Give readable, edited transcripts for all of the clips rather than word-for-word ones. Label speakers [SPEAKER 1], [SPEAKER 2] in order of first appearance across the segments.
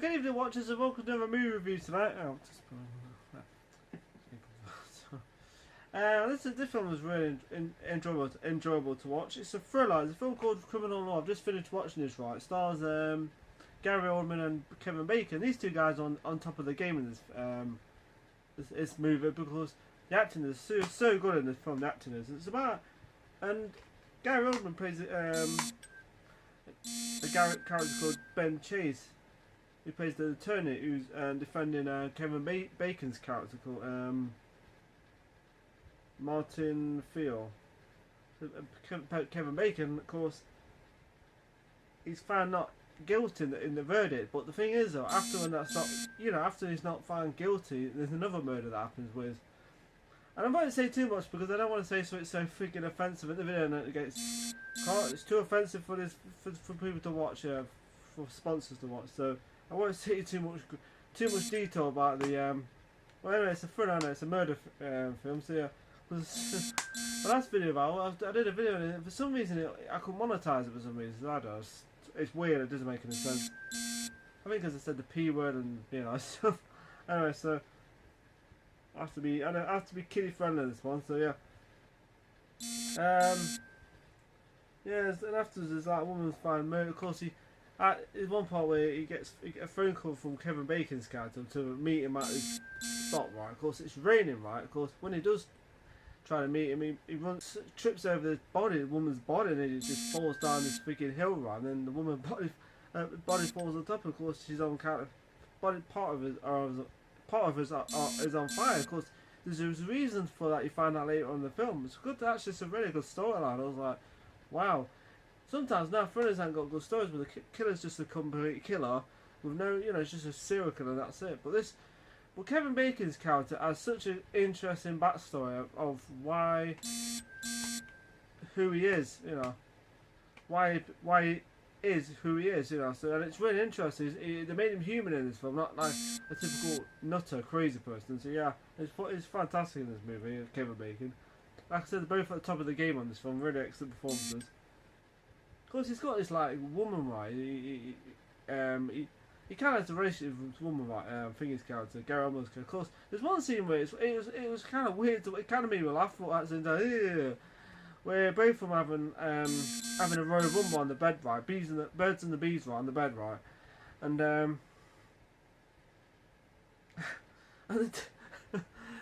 [SPEAKER 1] Good evening, watchers, and welcome to another movie review tonight. This film was really enjoyable to watch. It's a thriller. It's a film called Criminal Law. I've just finished watching this. Right, it stars Gary Oldman and Kevin Bacon. These two guys on top of the game in this movie because the acting is so good in this film. The acting is. It's about and Gary Oldman plays a character called Ben Chase. He plays the attorney who's defending Kevin Bacon's character called Martin Field. Kevin Bacon, of course, he's found not guilty in the verdict. But the thing is, though, after he's not found guilty, there's another murder that happens with. And I won't say too much because I don't want to say so it's so freaking offensive in the video and it's too offensive for people to watch, for sponsors to watch. So I won't say too much detail about the well, anyway, it's a thriller, it's a murder film. So yeah, the last video I did a video and for some reason I couldn't monetize it for some reason. I don't know, it's weird. It doesn't make any sense. I think because I said the P word and stuff. Anyway, so I have to be kiddie friendly this one. So yeah. Yeah, and afterwards there's like a woman's found murder. Of course, there's one part where he gets a phone call from Kevin Bacon's character to meet him at his spot. Right, of course it's raining. Right, of course when he does try to meet him, he trips over the woman's body, and he just falls down this freaking hill. Right, and then the woman's body falls on top. Of course, she's on kind of part of is on fire. Of course, there's reasons for that. You find out later on in the film. It's good. Actually, it's a really good storyline. I was like, wow. Sometimes now thrillers ain't got good stories, but the killer's just a complete killer with no, it's just a serial killer and that's it. But Kevin Bacon's character has such an interesting backstory of who he is, why he is who he is, So, and it's really interesting. They made him human in this film, not like a typical nutter, crazy person. So yeah, it's fantastic in this movie, Kevin Bacon. Like I said, they're both at the top of the game on this film. Really excellent performances. Of course, he's got this like woman, right? He kind of has a relationship with this woman, right? I think his character, Gary Oldman's character. Of course, there's one scene where it was kind of weird. It kind of made me laugh at that where both of them having a Royal Rumble on the bed, right? Birds and the bees, right, on the bed, right? And and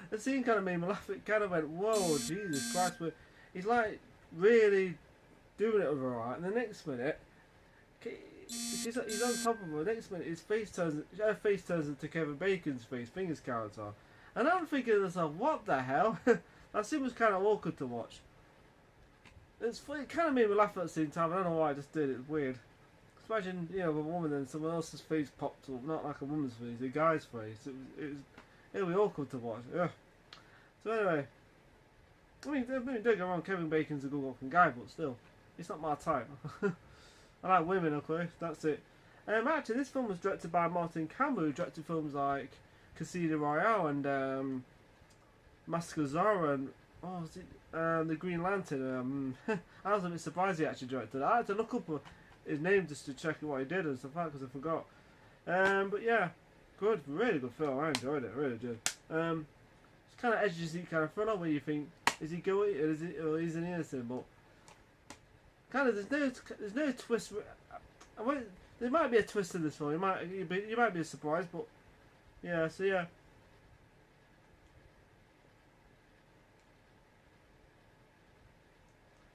[SPEAKER 1] the scene kind of made me laugh. It kind of went, whoa, Jesus Christ! But he's like really doing it with her, right? And the next minute, he's on top of her. The next minute, her face turns into Kevin Bacon's face, Finger's character. And I'm thinking to myself, what the hell? That scene was kind of awkward to watch. It kind of made me laugh at the same time. I don't know why I just did it. It's weird. Just imagine, a woman and someone else's face popped up, not like a woman's face, a guy's face. It was awkward to watch. Yeah. So anyway, don't get me wrong, Kevin Bacon's a good looking guy, but still, it's not my type. I like women, of course. That's it. Actually, this film was directed by Martin Campbell, who directed films like Casino Royale and Massacre Zara and the Green Lantern. I was a bit surprised he actually directed it. I had to look up his name just to check what he did and stuff like that because I forgot. But yeah, really good film. I enjoyed it, really did. It's kind of edgy kind of thriller where you think, is he guilty or is he innocent? But kind of there's no twist. There might be a twist in this film. You might be a surprise, but yeah. So yeah.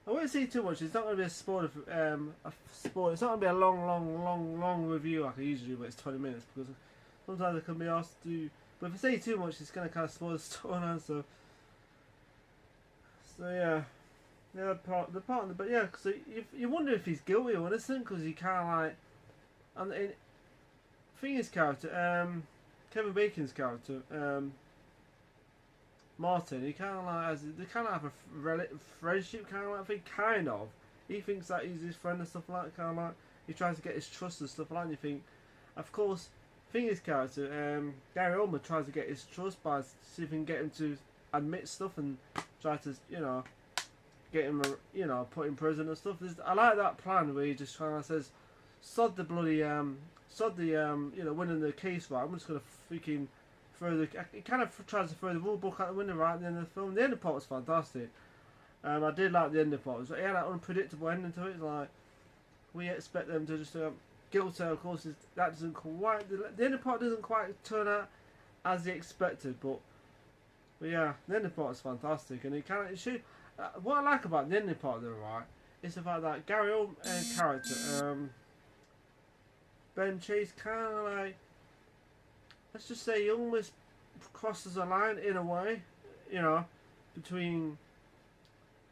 [SPEAKER 1] I won't say too much. It's not going to be a spoiler. It's not going to be a long review like I usually do, but it's 20 minutes because sometimes I can be asked to do. But if I say too much, it's going to kind of spoil the storyline. So yeah, but yeah. So you wonder if he's guilty or innocent because he kind of like, and Finger's character, Kevin Bacon's character, Martin, he kind of like they kind of have a friendship kind of like thing, kind of. He thinks that he's his friend and stuff like that, kind of like. He tries to get his trust and stuff like that. And you think, of course, Finger's character, Gary Oldman tries to get his trust by see if he can get him to admit stuff and try to, get him, put in prison and stuff. I like that plan where he just kind of says, sod the bloody sod the you know, winning the case, right? I'm just gonna freaking throw the. It kind of tries to throw the rule book out the window right at the end of the film. The ending part was fantastic. I did like the ending part. It had that unpredictable ending to it. It's like we expect them to just guilt her. Of course, that doesn't quite. The ending part doesn't quite turn out as they expected, but yeah, the ending part is fantastic, and it kind of should. What I like about the ending part, though, right, is the fact that Gary Oldman's character, Ben Chase, kind of like, let's just say, he almost crosses a line in a way, you know, between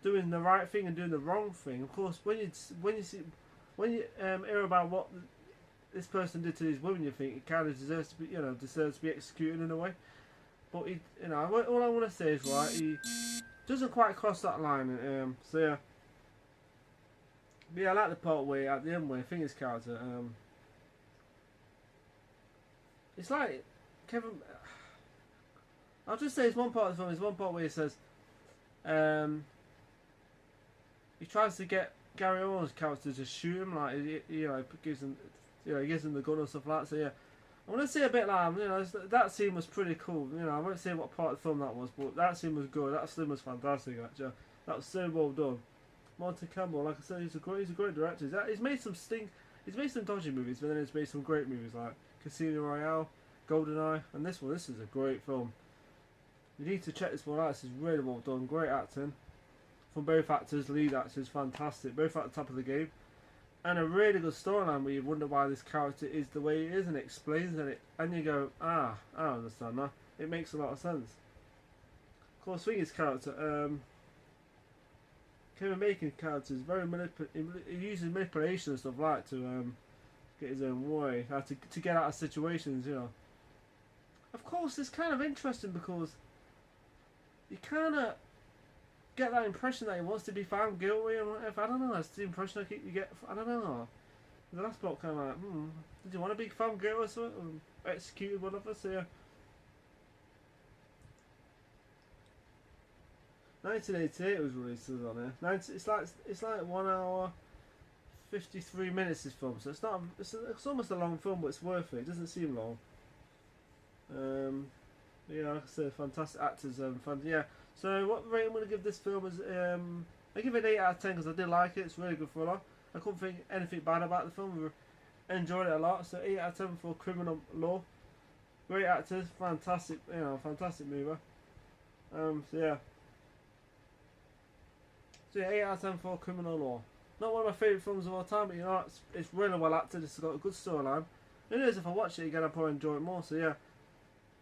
[SPEAKER 1] doing the right thing and doing the wrong thing. Of course, when you hear about what this person did to these women, you think it kind of deserves to be, you know, deserves to be executed in a way. But he, you know, all I want to say is, right, he doesn't quite cross that line. So yeah, but yeah, I like the part where at the end where Finger's character, it's like Kevin. I'll just say it's one part of the film. There's one part where he says, he tries to get Gary Oldman's character to shoot him, like you know, gives him, you know, he gives him the gun and stuff like that. So yeah, I want to say a bit like, you know, that scene was pretty cool. You know, I won't say what part of the film that was, but that scene was good. That scene was fantastic, actually. That was so well done. Monty Campbell, like I said, he's a great director. He's made some dodgy movies, but then he's made some great movies like Casino Royale, GoldenEye, and this one. This is a great film. You need to check this one out. This is really well done. Great acting from both actors, lead actors, fantastic. Both at the top of the game. And a really good storyline where you wonder why this character is the way he is, and it explains it, and you go, I understand that. It makes a lot of sense. Of course, Swingy's character, Kevin Bacon's character is very he uses manipulation and stuff like to get his own way, to get out of situations, you know. Of course, it's kind of interesting because you kind of get that impression that he wants to be found guilty and whatever. I don't know, that's the impression you get. I don't know. The last block kind of like, did you want to be found guilty or something? Or executed, whatever, so yeah. 1988 was released on here. It's like 1 hour 53 minutes this film, so it's almost a long film, but it's worth it. It doesn't seem long. Yeah, like I said, fantastic actors. Yeah. So what rating I'm going to give this film is I give it an 8 out of 10 because I did like it. It's really good thriller. I couldn't think anything bad about the film. I enjoyed it a lot. So 8 out of 10 for Criminal Law. Great actors, fantastic, you know, fantastic movie. So yeah. So yeah, 8 out of 10 for Criminal Law. Not one of my favourite films of all time, but you know, it's really well acted. It's got a good storyline. It is, if I watch it again, I'll probably enjoy it more. So yeah.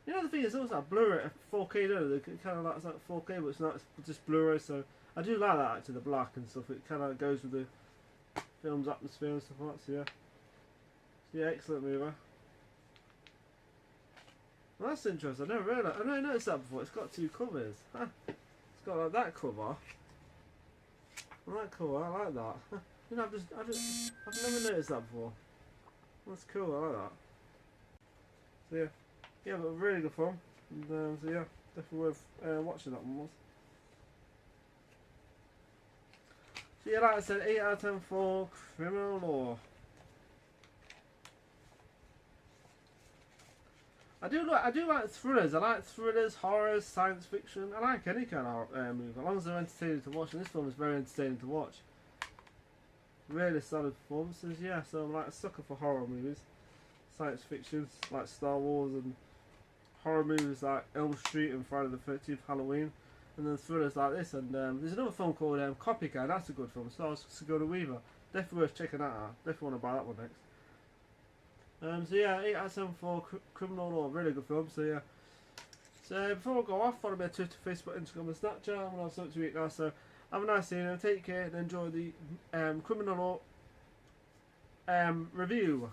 [SPEAKER 1] You know, the thing is, it was like Blu-ray, 4K, don't it? It kind of like, it's like 4K, but it's not, it's just Blu-ray, so I do like that, actually, the black and stuff. It kind of goes with the film's atmosphere and stuff like that, so yeah. So yeah, excellent movie. Well, that's interesting. I never noticed that before. It's got 2 covers. Huh? It's got like that cover. I like cover, I like that. Huh. You know, I've never noticed that before. That's cool, I like that. So yeah. Yeah, but a really good film, and so yeah, definitely worth watching that one was. So yeah, like I said, 8 out of 10 for Criminal Law. I do like thrillers. I like thrillers, horrors, science fiction. I like any kind of movie, as long as they're entertaining to watch. And this film is very entertaining to watch. Really solid performances, yeah. So I'm like a sucker for horror movies, science fiction, like Star Wars and horror movies like Elm Street and Friday the 13th, Halloween, and then thrillers like this. And there's another film called Copycat. That's a good film. Stars Sigourney Weaver. Definitely worth checking that out. Definitely want to buy that one next. So yeah, 8 out of 7 for Criminal Law. Really good film. So yeah. So before I go off, follow me on Twitter, Facebook, Instagram, and Snapchat. I'm gonna have something to eat now. So have a nice evening. Take care and enjoy the Criminal Law review.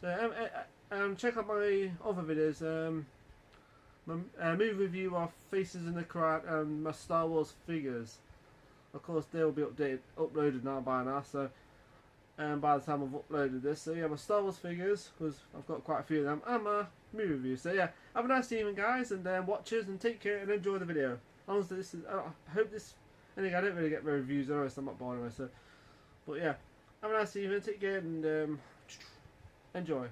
[SPEAKER 1] So check out my other videos, my movie review of Faces in the Crowd and my Star Wars figures. Of course, they will be uploaded now by now, so by the time I've uploaded this. So yeah, my Star Wars figures, because I've got quite a few of them, and my movie review. So yeah, have a nice evening, guys, and watchers, and take care and enjoy the video. As long as this is, I hope this. I think I don't really get my reviews anyway, so I'm not bored anyway. So, but yeah, have a nice evening, take care, and Enjoy.